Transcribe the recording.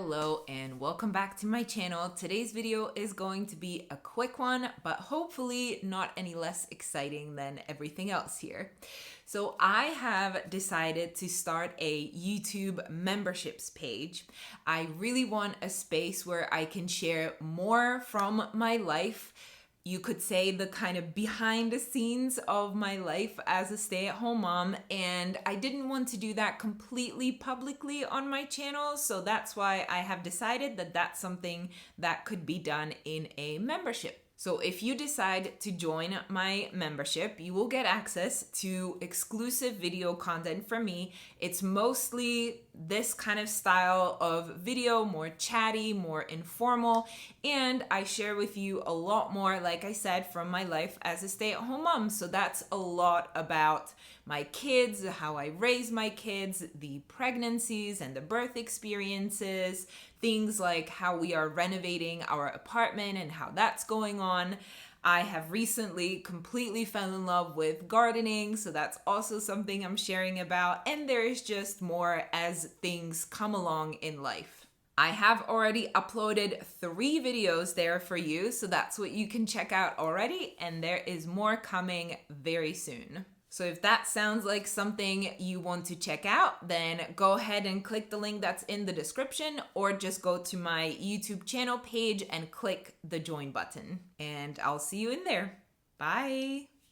Hello and welcome back to my channel. Today's video is going to be a quick one, but hopefully not any less exciting than everything else here. So I have decided to start a YouTube memberships page. I really want a space where I can share more from my life. You could say the kind of behind the scenes of my life as a stay-at-home mom, and I didn't want to do that completely publicly on my channel, so that's why I have decided that that's something that could be done in a membership. So if you decide to join my membership, you will get access to exclusive video content from me. It's mostly this kind of style of video, more chatty, more informal, and I share with you a lot more, like I said, from my life as a stay-at-home mom. So that's a lot about my kids, how I raise my kids, the pregnancies and the birth experiences, things like how we are renovating our apartment and how that's going on. I have recently completely fell in love with gardening, so that's also something I'm sharing about, and there is just more as things come along in life. I have already uploaded 3 videos there for you, so that's what you can check out already, and there is more coming very soon. So if that sounds like something you want to check out, then go ahead and click the link that's in the description, or just go to my YouTube channel page and click the join button. And I'll see you in there. Bye.